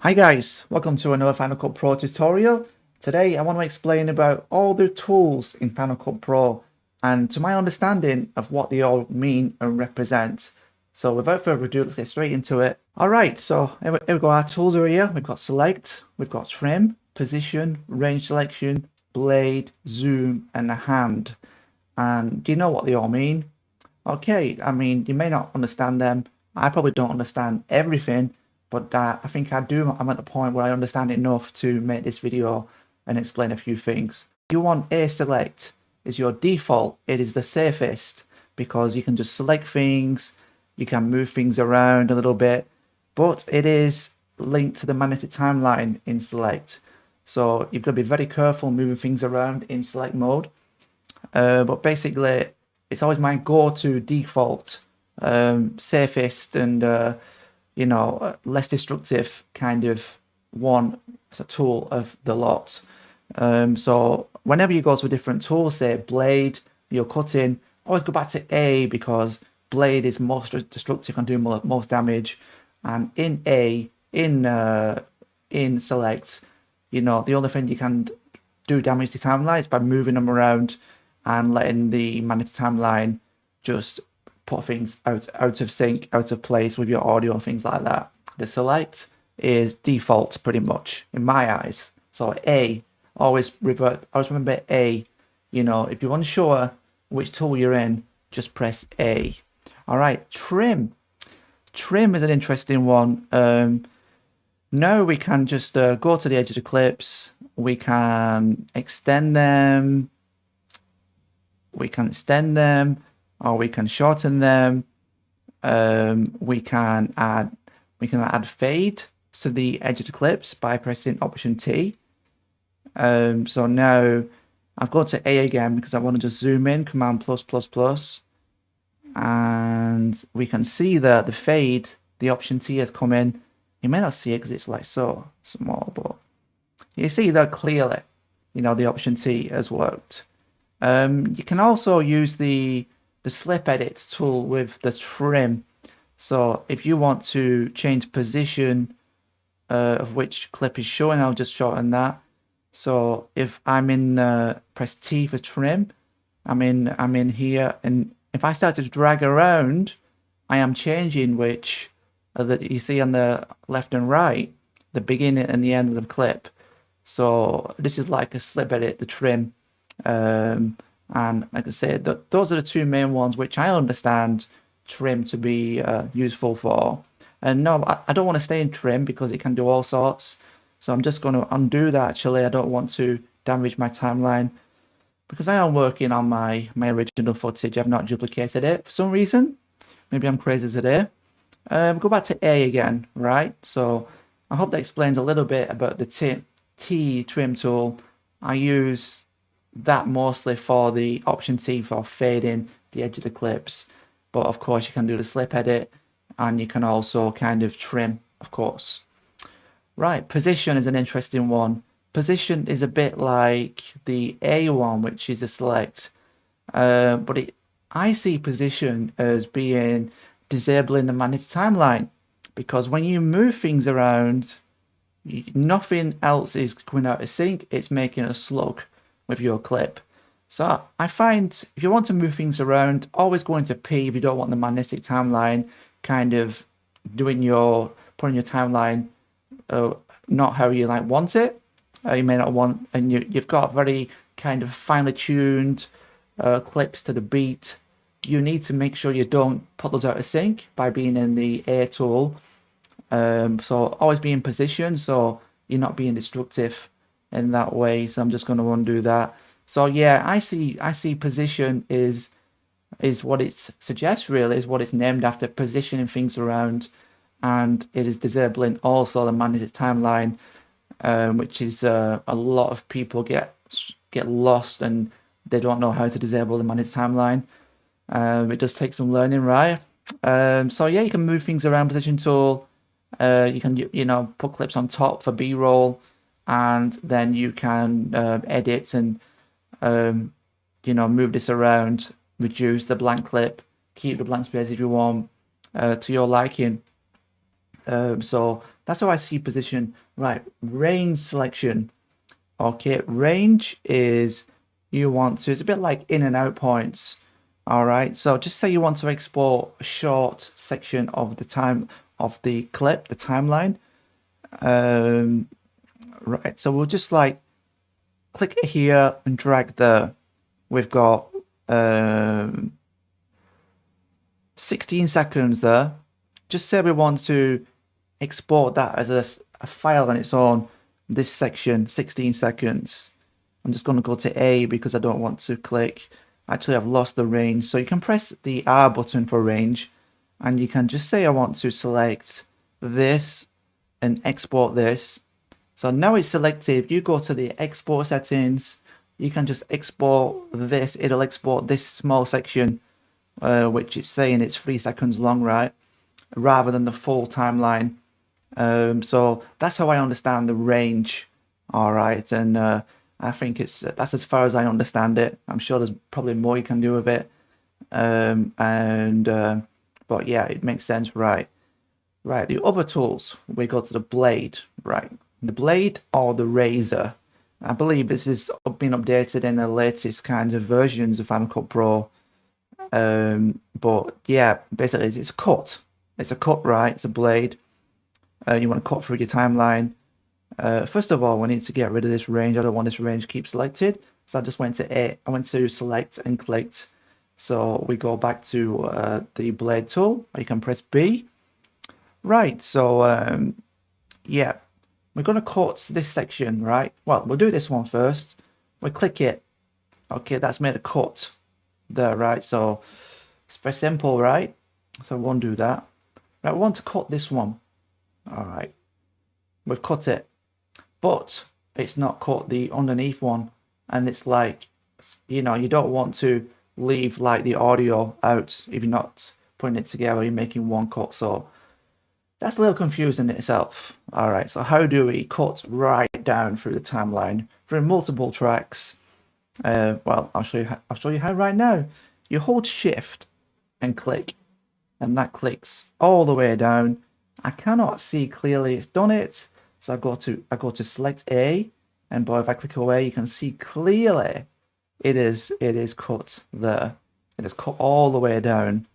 Hi guys, welcome to another Final Cut Pro tutorial. Today I want to explain about all the tools in Final Cut Pro and to my understanding of what they all mean and represent. So without further ado, let's get straight into it. Alright, so here we go, our tools are here. We've got select, we've got trim, position, range selection, blade, zoom and a hand. And do you know what they all mean? Okay, I mean, you may not understand them. I probably don't understand everything, but I think I do. I'm at the point where I understand enough to make this video and explain a few things. You want A select is your default. It is the safest because you can just select things, you can move things around a little bit, but it is linked to the magnetic timeline in select. So you've got to be very careful moving things around in select mode. But basically, it's always my go-to default, safest and less destructive kind of one as a tool of the lot. So whenever you go to a different tool, say blade, you're cutting, always go back to A because blade is most destructive and do most damage. And in A, in select, the only thing you can do damage to timeline is by moving them around and letting the magnetic timeline just put things out of sync, out of place with your audio and things like that. The select is default pretty much in my eyes. So A, always remember A. If you're unsure which tool you're in, just press A. All right, trim. Trim is an interesting one. Now we can just go to the edge of the clips. We can extend them. Or we can shorten them. We can add fade to the edge of the clips by pressing Option T. So now I've got to A again because I want to just zoom in, Command plus plus plus, and we can see that the fade, the Option T has come in. You may not see it because it's like so small, but you see that clearly. The Option T has worked. You can also use the slip edit tool with the trim. So if you want to change position of which clip is showing, I'll just shorten that. So if I'm in press T for trim, I'm in here, and if I start to drag around, I am changing which that you see on the left and right, the beginning and the end of the clip. So this is like a slip edit, the trim. And like I said, those are the two main ones which I understand trim to be useful for. And no, I don't want to stay in trim because it can do all sorts. So I'm just going to undo that actually. I don't want to damage my timeline because I am working on my original footage. I've not duplicated it for some reason. Maybe I'm crazy today. Go back to A again, right? So I hope that explains a little bit about the T trim tool. I use that mostly for the Option T for fading the edge of the clips, but of course you can do the slip edit and you can also kind of trim, of course. Right, position is an interesting one. Position is a bit like the A one, which is a select, but I see position as being disabling the magnetic timeline because when you move things around, nothing else is coming out of sync. It's making a slug with your clip. So I find if you want to move things around, always go into P if you don't want the magnetic timeline kind of putting your timeline not how you want it. You may not want, and you've got very kind of finely tuned clips to the beat. You need to make sure you don't put those out of sync by being in the A tool. So always be in position so you're not being destructive in that way. So I'm just going to undo that. So yeah, I see position is what it suggests, really, is what it's named after, positioning things around, and it is disabling also the magnetic timeline, which is a lot of people get lost and they don't know how to disable the magnetic timeline. It does take some learning, right? So yeah, you can move things around, position tool. You can put clips on top for B-roll, and then you can edit and move this around, reduce the blank clip, keep the blank space if you want to your liking. So That's how I see position. Right, range selection. Okay, range is you want to, it's a bit like in and out points. All right, so just say you want to export a short section of the time of the clip, the timeline. Right, so we'll just like click it here and drag there. We've got 16 seconds there. Just say we want to export that as a file on its own, this section, 16 seconds. I'm just going to go to A because I don't want to click. Actually, I've lost the range. So you can press the R button for range, and you can just say I want to select this and export this. So now it's selected. If you go to the export settings, you can just export this. It'll export this small section, which is saying it's 3 seconds long, right? Rather than the full timeline. So that's how I understand the range. All right, and I think that's as far as I understand it. I'm sure there's probably more you can do with it. But yeah, it makes sense, right? Right, the other tools, we go to the blade, right? The blade or the razor. I believe this has been updated in the latest kinds of versions of Final Cut Pro. But yeah, basically it's a cut. It's a cut, right? It's a blade. You want to cut through your timeline. First of all, we need to get rid of this range. I don't want this range to keep selected. So I just went to A. I went to select and clicked. So we go back to the blade tool. You can press B. Right, so yeah, we're going to cut this section, right? Well, we'll do this one first. We click it. Okay, that's made a cut there, right? So it's very simple, right? So we won't do that. Right, we want to cut this one. All right, we've cut it, but it's not cut the underneath one. And it's like, you know, you don't want to leave like the audio out if you're not putting it together, you're making one cut. So that's a little confusing in itself. All right, so how do we cut right down through the timeline through multiple tracks? Well, I'll show you how right now. You hold Shift and click, and that clicks all the way down. I cannot see clearly it's done it, so I go to select A, and boy, if I click away, you can see clearly it is cut there. It is cut all the way down.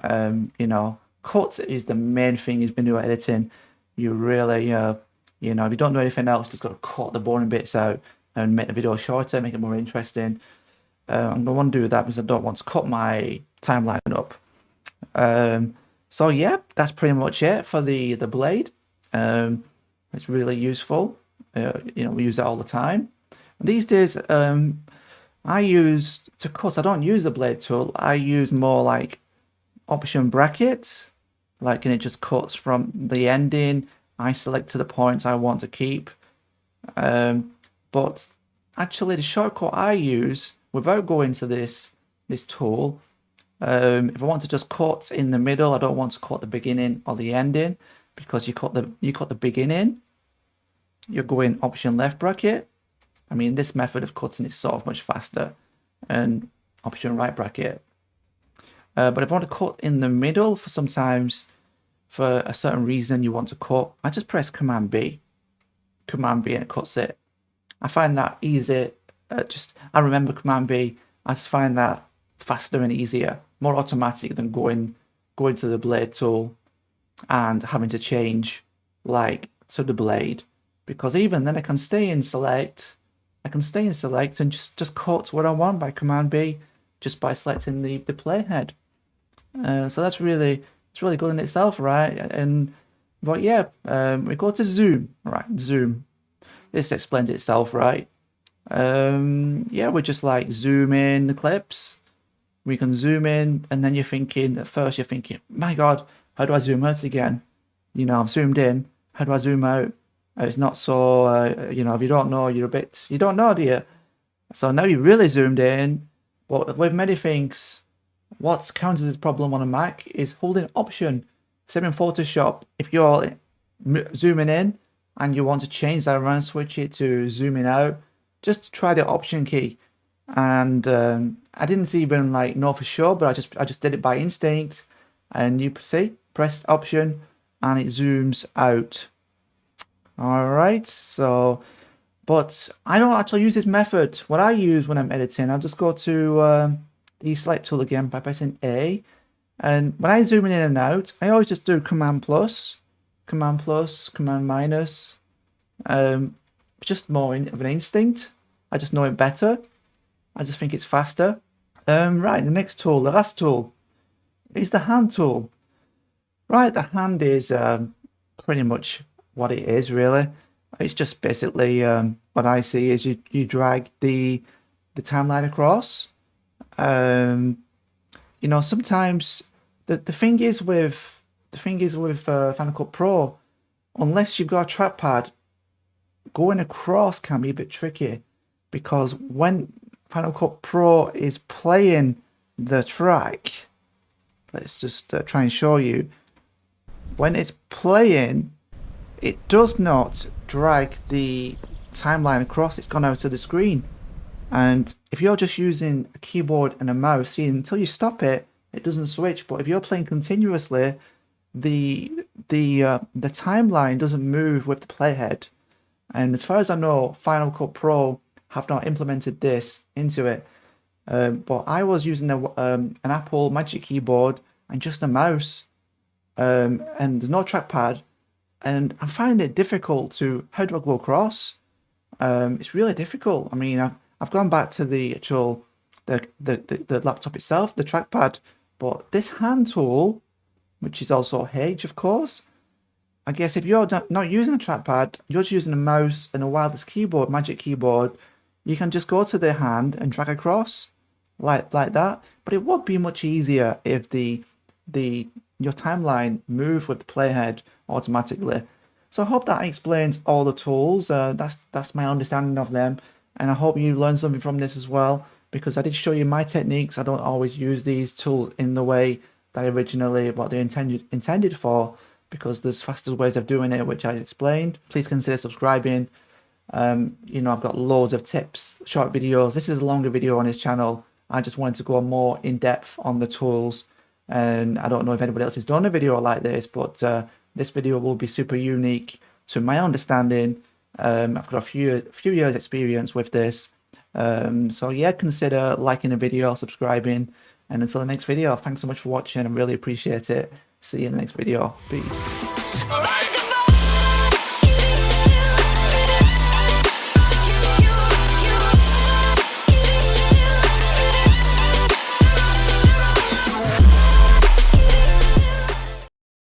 You know. Cut is the main thing you've been doing editing. You really, you know, if you don't do anything else, just got to cut the boring bits out and make the video shorter, make it more interesting. I'm going to want to do that because I don't want to cut my timeline up. So yeah, that's pretty much it for the blade. It's really useful. You know, we use that all the time. These days, I use to cut. I don't use the blade tool. I use more like option brackets, like, and it just cuts from the ending. I select to the points I want to keep. But actually the shortcut I use without going to this tool, if I want to just cut in the middle, I don't want to cut the beginning or the ending, because you cut the beginning, you're going option left bracket. I mean, this method of cutting is sort of much faster, and option right bracket. But if I want to cut in the middle, sometimes for a certain reason you want to cut, I just press Command B, and it cuts it. I find that easy. I remember Command B. I just find that faster and easier, more automatic than going to the blade tool and having to change like to the blade, because even then I can stay in select. And just cut what I want by Command B, just by selecting the playhead. So it's really good in itself, right? But yeah, we go to zoom, right? Zoom. This explains itself, right? Yeah, we just like zoom in the clips. We can zoom in, and then at first you're thinking, my God, how do I zoom out again? You know, I've zoomed in. How do I zoom out? It's not so, you know, if you don't know, you don't know, do you? So now you really zoomed in. But with many things, what counters this problem on a Mac is holding Option. Same in Photoshop. If you're zooming in and you want to change that around, switch it to zooming out, just try the Option key. And I didn't even like know for sure, but I just did it by instinct. And you see, press Option, and it zooms out. All right, so, but I don't actually use this method. What I use when I'm editing, I'll just go to the select tool again by pressing A. And when I zoom in and out, I always just do Command plus, Command plus, Command minus. Just more of an instinct. I just know it better. I just think it's faster. Right, the next tool, the last tool, is the hand tool. Right, the hand is pretty much what it is, really. It's just basically what I see is you drag the timeline across. You know, sometimes the thing is with Final Cut Pro, unless you've got a trackpad, going across can be a bit tricky, because when Final Cut Pro is playing the track, let's just try and show you. When it's playing, it does not drag the timeline across. It's gone out of the screen. And if you're just using a keyboard and a mouse, see, until you stop it, it doesn't switch. But if you're playing continuously, the timeline doesn't move with the playhead. And as far as I know, Final Cut Pro have not implemented this into it. But I was using an Apple Magic Keyboard and just a mouse, and there's no trackpad, and I find it difficult to, how do I go across? It's really difficult. I mean, I've gone back to the actual the laptop itself, the trackpad, but this hand tool, which is also H, of course. I guess if you're not using a trackpad, you're just using a mouse and a wireless keyboard, Magic Keyboard, you can just go to the hand and drag across like that. But it would be much easier if your timeline moved with the playhead automatically. So I hope that explains all the tools. That's my understanding of them, and I hope you learned something from this as well, because I did show you my techniques. I don't always use these tools in the way that originally what they're intended for, because there's faster ways of doing it, which I explained. Please consider subscribing. You know, I've got loads of tips, short videos. This is a longer video on this channel. I just wanted to go more in depth on the tools, and I don't know if anybody else has done a video like this, but this video will be super unique to my understanding. I've got a few years experience with this. So yeah, consider liking the video, subscribing, and until the next video, thanks so much for watching. I really appreciate it. See you in the next video. Peace.